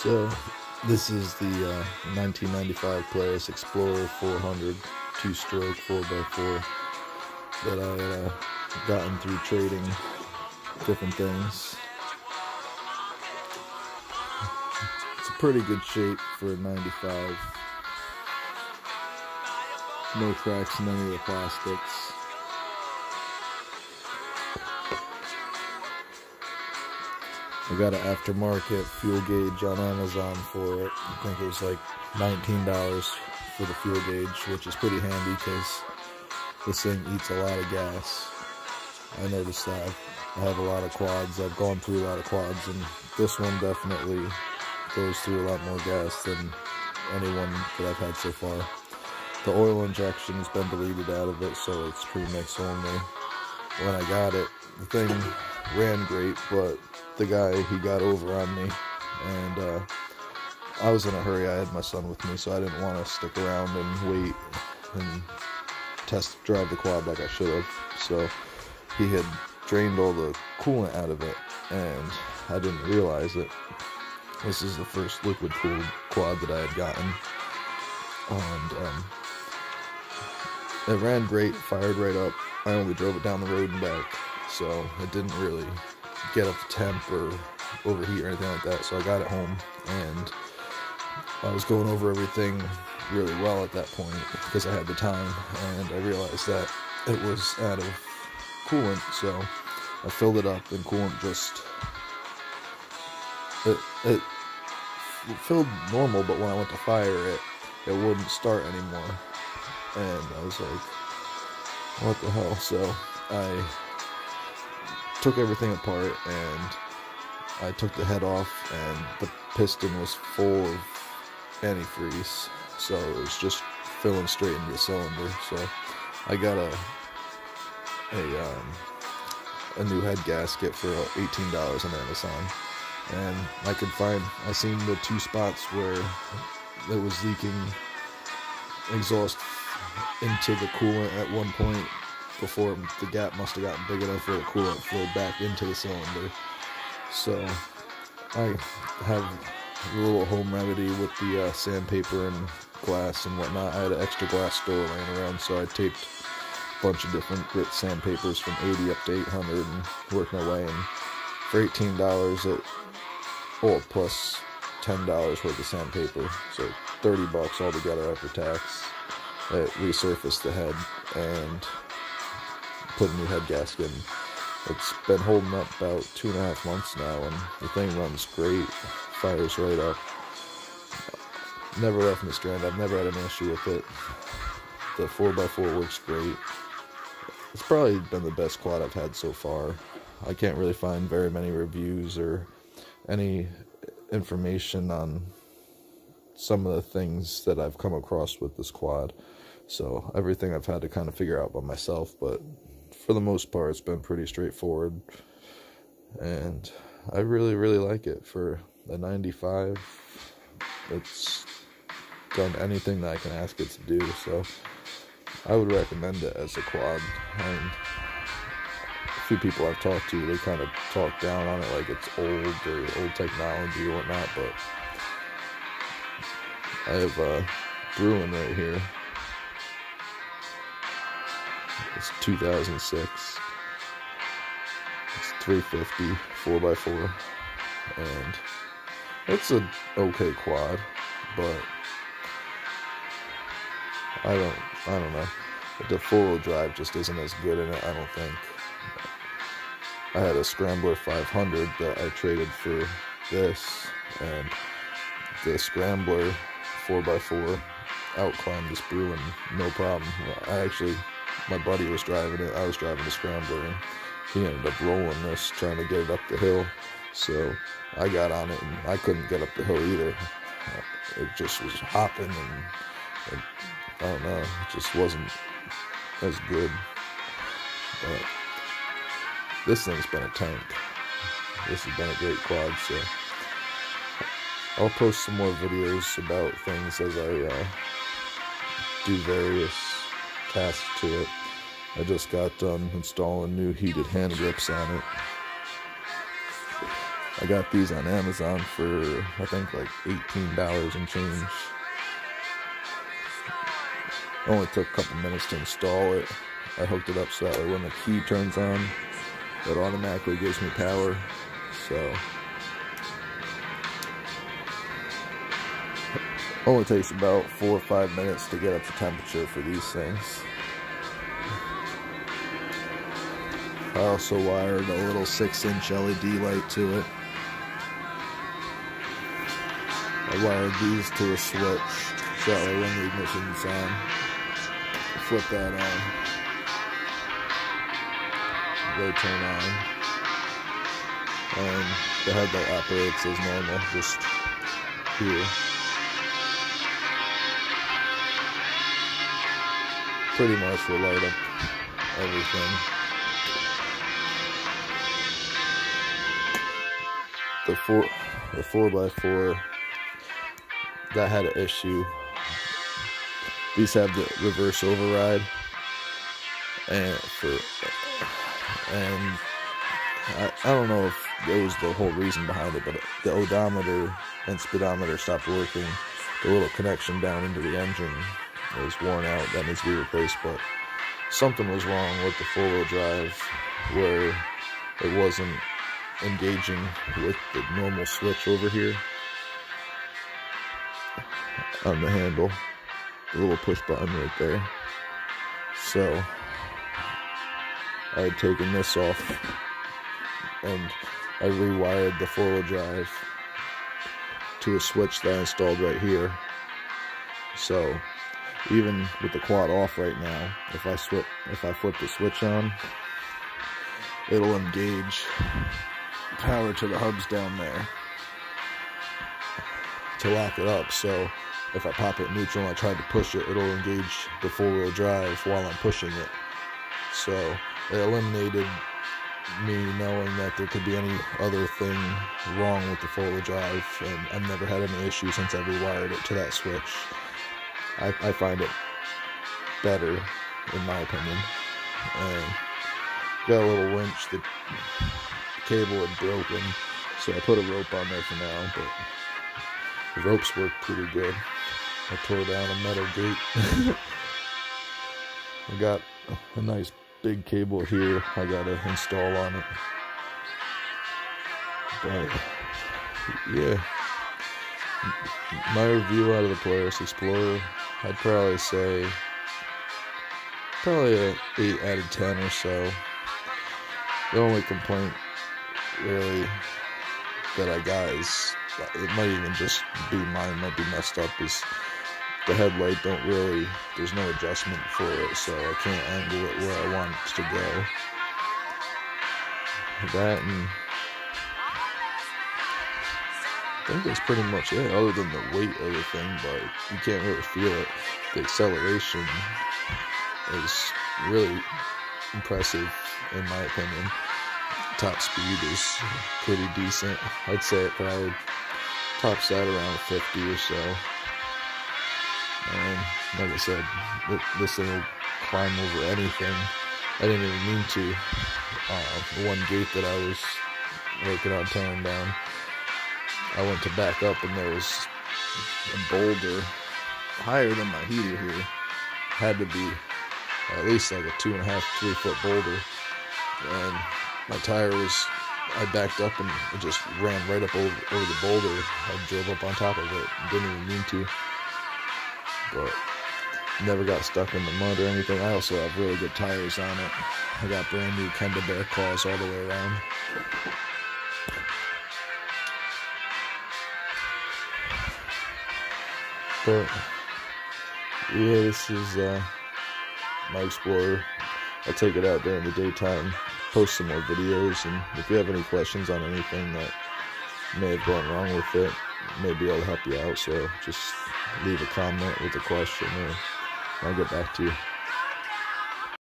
So this is the 1995 Polaris Explorer 400 two-stroke 4x4 that I gotten through trading different things. It's a pretty good shape for a 95. No cracks in any of the plastics. I got an aftermarket fuel gauge on Amazon for it. I think it was like $19 for the fuel gauge, which is pretty handy because this thing eats a lot of gas. I noticed that. I have a lot of quads. I've gone through a lot of quads, and this one definitely goes through a lot more gas than anyone that I've had so far. The oil injection has been deleted out of it, so it's premix only. When I got it, the thing ran great, but the guy, he got over on me, and I was in a hurry. I had my son with me, so I didn't want to stick around and wait and test drive the quad like I should have. So he had drained all the coolant out of it, and I didn't realize it. This is the first liquid cooled quad that I had gotten, and it ran great, fired right up. I only drove it down the road and back, so it didn't really get up to temp or overheat or anything like that. So I got it home, and I was going over everything really well at that point because I had the time, and I realized that it was out of coolant. So I filled it up, and coolant just it filled normal, but when I went to fire it, it wouldn't start anymore, and I was like, what the hell? So I took everything apart, and I took the head off, and the piston was full of antifreeze, so it was just filling straight into the cylinder. So I got a new head gasket for $18 on Amazon, and I seen the two spots where it was leaking exhaust into the coolant at one point before the gap must have gotten big enough where the coolant flowed back into the cylinder. So I have a little home remedy with the sandpaper and glass and whatnot. I had an extra glass store laying around, so I taped a bunch of different grit sandpapers from 80 up to 800 and worked my way. And for $18, plus $10 worth of sandpaper, so $30 altogether after tax. It resurfaced the head and put a new head gasket in. It's been holding up about 2.5 months now, and the thing runs great, fires right up. Never left me stranded. I've never had an issue with it. The 4x4 works great. It's probably been the best quad I've had so far. I can't really find very many reviews or any information on some of the things that I've come across with this quad. So everything I've had to kind of figure out by myself, but for the most part, it's been pretty straightforward, and I really, really like it. For a 95, it's done anything that I can ask it to do, so I would recommend it as a quad. And a few people I've talked to, they kind of talk down on it like it's old or old technology or whatnot, but I have Bruin right here. It's 2006. It's 350 4x4, and it's an okay quad, but I don't know. The 4-wheel drive just isn't as good in it, I don't think. I had a Scrambler 500 that I traded for this, and the Scrambler 4x4 outclimbed this Bruin no problem. My buddy was driving it, I was driving the Scrambler, and he ended up rolling this, trying to get it up the hill. So I got on it, and I couldn't get up the hill either. It just was hopping, and I don't know, it just wasn't as good. But this thing's been a tank. This has been a great quad, so I'll post some more videos about things as I do various tasks to it. I just got done installing new heated hand grips on it. I got these on Amazon for, I think, like $18 and change. Only took a couple minutes to install it. I hooked it up so that way when the key turns on, it automatically gives me power. So only takes about 4 or 5 minutes to get up to temperature for these things. I also wired a little 6-inch LED light to it. I wired these to a switch so that way when the ignition's on, flip that on, they turn on, and the headlight operates as normal, just here. Pretty much will light up everything. The 4x4 that had an issue. These have the reverse override, and I don't know if it was the whole reason behind it, but the odometer and speedometer stopped working. The little connection down into the engine was worn out. That needs to be replaced, but something was wrong with the four-wheel drive where it wasn't engaging with the normal switch over here on the handle, the little push button right there. So I had taken this off and I rewired the four-wheel drive to a switch that I installed right here. So even with the quad off right now, if I flip the switch on, it'll engage power to the hubs down there to lock it up. So if I pop it in neutral and I try to push it, it'll engage the four-wheel drive while I'm pushing it. So it eliminated me knowing that there could be any other thing wrong with the four-wheel drive, and I've never had any issues since I rewired it to that switch. I find it better, in my opinion. And got a little winch. The cable had broken, so I put a rope on there for now, but the ropes work pretty good. I tore down a metal gate. I got a nice big cable here I gotta install on it. But yeah, my review out of the Polaris xplorer, I'd probably say an 8 out of 10 or so. The only complaint really that I got is, it might even just be mine, might be messed up, is the headlight there's no adjustment for it, so I can't angle it where I want it to go. That, and I think that's pretty much it, other than the weight of the thing, but you can't really feel it. The acceleration is really impressive, in my opinion. Top speed is pretty decent. I'd say it probably tops out around 50 or so. And like I said, this thing will climb over anything. I didn't even mean to. The one gate that I was working on tearing down, I went to back up and there was a boulder higher than my heater here. Had to be at least like a 2.5, 3 foot boulder. And my tire was, I backed up and it just ran right up over the boulder. I drove up on top of it. Didn't even mean to. But never got stuck in the mud or anything. I also have really good tires on it. I got brand new Kenda Bear claws all the way around. But yeah, this is my Explorer. I'll take it out during the daytime, post some more videos, and if you have any questions on anything that may have gone wrong with it, maybe I'll help you out. So just leave a comment with a question, or I'll get back to you.